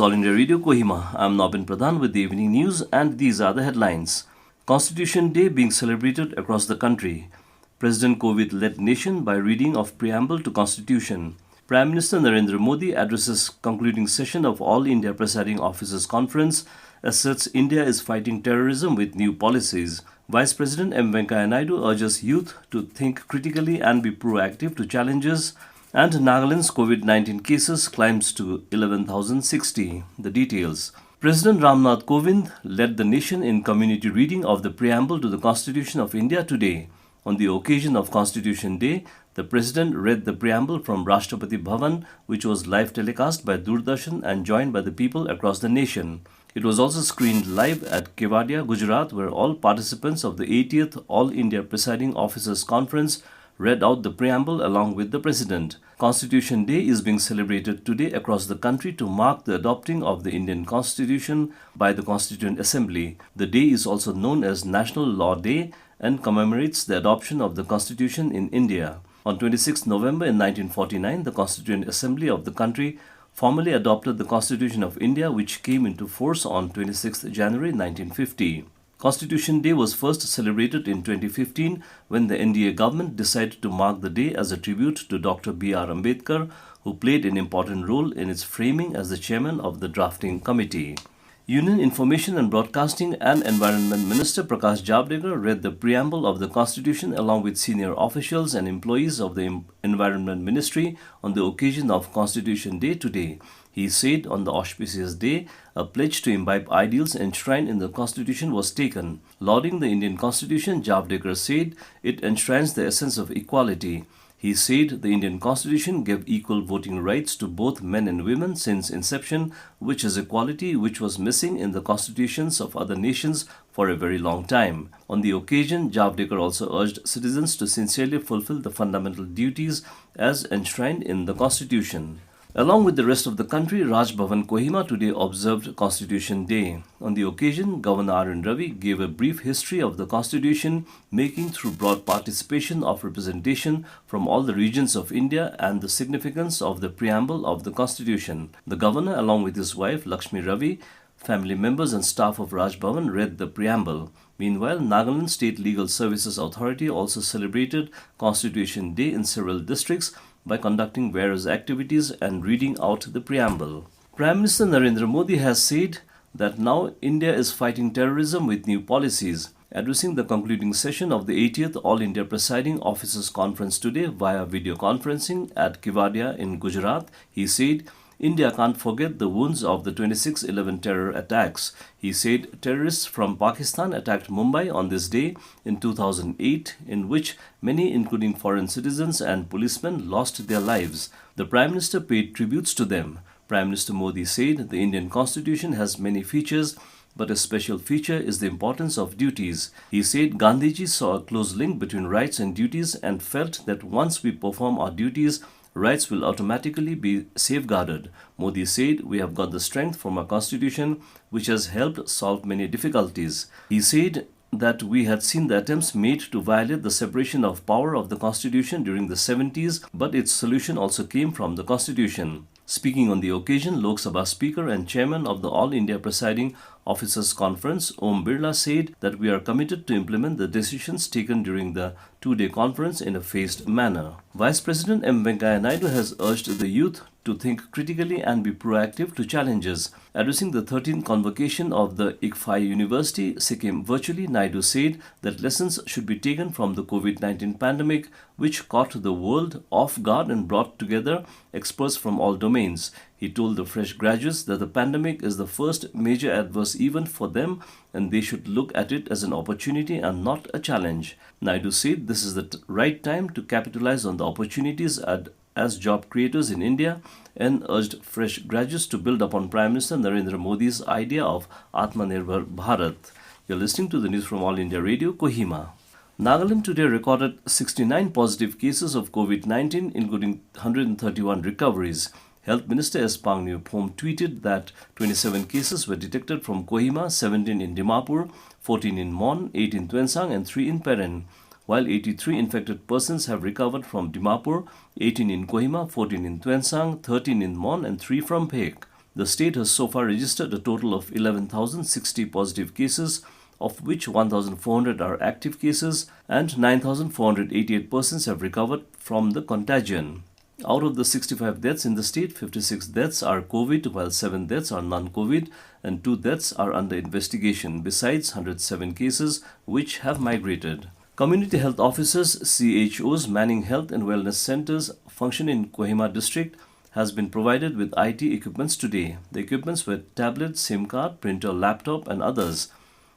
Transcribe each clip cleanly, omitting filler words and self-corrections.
All India Radio Kohima. I'm Nobin Pradhan with the evening news, and these are the headlines. Constitution Day being celebrated across the country. President Kovind led nation by reading of preamble to Constitution. Prime Minister Narendra Modi addresses concluding session of All India Presiding Officers Conference, asserts India is fighting terrorism with new policies. Vice President M. Venkaiah Naidu urges youth to think critically and be proactive to challenges. And Nagaland's COVID-19 cases climbs to 11,060. The details. President Ramnath Kovind led the nation in community reading of the preamble to the Constitution of India today. On the occasion of Constitution Day, the President read the preamble from Rashtrapati Bhavan, which was live telecast by Doordarshan and joined by the people across the nation. It was also screened live at Kevadia, Gujarat, where all participants of the 80th All India Presiding Officers Conference read out the preamble along with the President. Constitution Day is being celebrated today across the country to mark the adopting of the Indian Constitution by the Constituent Assembly. The day is also known as National Law Day and commemorates the adoption of the Constitution in India. On 26 November in 1949, the Constituent Assembly of the country formally adopted the Constitution of India, which came into force on 26 January 1950. Constitution Day was first celebrated in 2015 when the NDA government decided to mark the day as a tribute to Dr. B.R. Ambedkar, who played an important role in its framing as the chairman of the drafting committee. Union Information and Broadcasting and Environment Minister Prakash Javadekar read the preamble of the Constitution along with senior officials and employees of the Environment Ministry on the occasion of Constitution Day today. He said on the auspicious day, a pledge to imbibe ideals enshrined in the Constitution was taken. Lauding the Indian Constitution, Javadekar said it enshrines the essence of equality. He said the Indian Constitution gave equal voting rights to both men and women since inception, which is a quality which was missing in the constitutions of other nations for a very long time. On the occasion, Javadekar also urged citizens to sincerely fulfill the fundamental duties as enshrined in the Constitution. Along with the rest of the country, Raj Bhavan Kohima today observed Constitution Day. On the occasion, Governor R.N. Ravi gave a brief history of the Constitution, making through broad participation of representation from all the regions of India and the significance of the preamble of the Constitution. The Governor, along with his wife Lakshmi Ravi, family members and staff of Raj Bhavan read the preamble. Meanwhile, Nagaland State Legal Services Authority also celebrated Constitution Day in several districts by conducting various activities and reading out the preamble. Prime Minister Narendra Modi has said that now India is fighting terrorism with new policies. Addressing the concluding session of the 80th All India Presiding Officers Conference today via video conferencing at Kevadia in Gujarat, he said, India can't forget the wounds of the 26/11 terror attacks. He said terrorists from Pakistan attacked Mumbai on this day in 2008, in which many, including foreign citizens and policemen, lost their lives. The Prime Minister paid tributes to them. Prime Minister Modi said the Indian Constitution has many features, but a special feature is the importance of duties. He said Gandhiji saw a close link between rights and duties and felt that once we perform our duties, rights will automatically be safeguarded. Modi said, we have got the strength from our constitution, which has helped solve many difficulties. He said that we had seen the attempts made to violate the separation of power of the constitution during the 70s, but its solution also came from the constitution. Speaking on the occasion, Lok Sabha Speaker and Chairman of the All India Presiding Officers Conference, Om Birla, said that we are committed to implement the decisions taken during the two-day conference in a phased manner. Vice President M. Venkaiah Naidu has urged the youth to think critically and be proactive to challenges. Addressing the 13th convocation of the ICFAI University, Sikkim virtually, Naidu said that lessons should be taken from the COVID-19 pandemic, which caught the world off guard and brought together experts from all domains. He told the fresh graduates that the pandemic is the first major adverse event for them and they should look at it as an opportunity and not a challenge. Naidu said this is the right time to capitalize on the opportunities as job creators in India and urged fresh graduates to build upon Prime Minister Narendra Modi's idea of Atmanirbhar Bharat. You're listening to the news from All India Radio, Kohima. Nagaland today recorded 69 positive cases of COVID-19, including 131 recoveries. Health Minister S. Pangneupom tweeted that 27 cases were detected from Kohima, 17 in Dimapur, 14 in Mon, 8 in Tuensang and 3 in Peren. While 83 infected persons have recovered from Dimapur, 18 in Kohima, 14 in Tuensang, 13 in Mon and 3 from Phek. The state has so far registered a total of 11,060 positive cases, of which 1,400 are active cases and 9,488 persons have recovered from the contagion. Out of the 65 deaths in the state, 56 deaths are COVID, while 7 deaths are non-COVID and 2 deaths are under investigation, besides 107 cases which have migrated. Community health officers, CHOs, manning health and wellness centers function in Kohima district has been provided with IT equipments today. The equipments were tablet, SIM card, printer, laptop and others.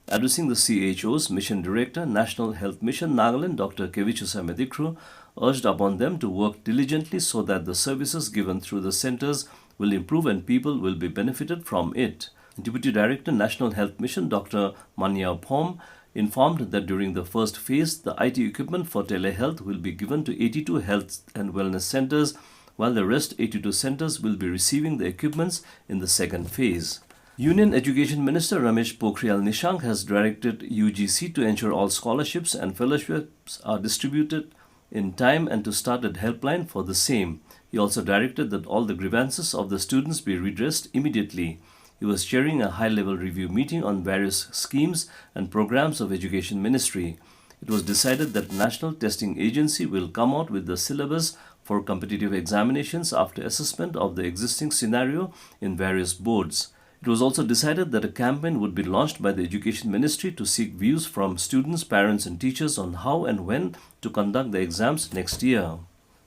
Addressing the CHOs, Mission Director, National Health Mission, Nagaland, Dr. Kevichusa Medikru, urged upon them to work diligently so that the services given through the centers will improve and people will be benefited from it. Deputy Director, National Health Mission, Dr. Manya Phom, informed that during the first phase, the IT equipment for telehealth will be given to 82 health and wellness centers, while the rest 82 centers will be receiving the equipments in the second phase. Union Education Minister Ramesh Pokhriyal Nishank has directed UGC to ensure all scholarships and fellowships are distributed in time and to start a helpline for the same. He also directed that all the grievances of the students be redressed immediately. He was chairing a high-level review meeting on various schemes and programs of Education Ministry. It was decided that National Testing Agency will come out with the syllabus for competitive examinations after assessment of the existing scenario in various boards. It was also decided that a campaign would be launched by the Education Ministry to seek views from students, parents and teachers on how and when to conduct the exams next year.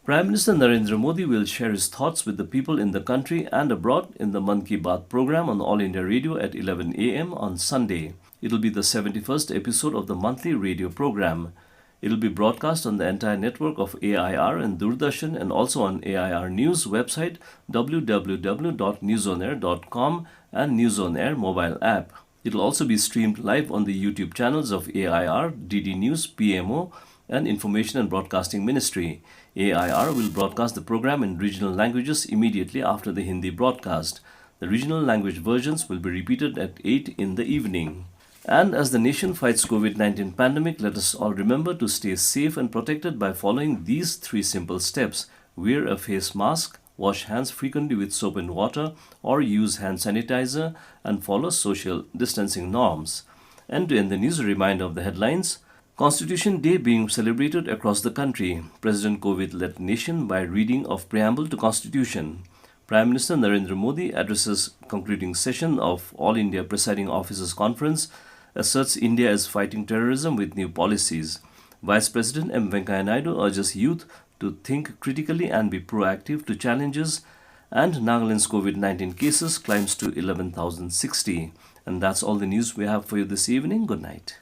Prime Minister Narendra Modi will share his thoughts with the people in the country and abroad in the Mann Ki Baat program on All India Radio at 11 a.m. on Sunday. It will be the 71st episode of the monthly radio program. It will be broadcast on the entire network of AIR and Doordarshan and also on AIR News website www.newsonair.com and News on Air mobile app. It will also be streamed live on the YouTube channels of AIR, DD News, PMO and Information and Broadcasting Ministry. AIR will broadcast the program in regional languages immediately after the Hindi broadcast. The regional language versions will be repeated at 8 in the evening. And as the nation fights COVID-19 pandemic, let us all remember to stay safe and protected by following these 3 simple steps. Wear a face mask, wash hands frequently with soap and water, or use hand sanitizer, and follow social distancing norms. And to end the news, a reminder of the headlines. Constitution Day being celebrated across the country. President Kovind led nation by reading of preamble to Constitution. Prime Minister Narendra Modi addresses concluding session of All India Presiding Officers Conference, asserts India is fighting terrorism with new policies. Vice President M. Venkaiah Naidu urges youth to think critically and be proactive to challenges, and Nagaland's COVID-19 cases climbs to 11,060. And that's all the news we have for you this evening. Good night.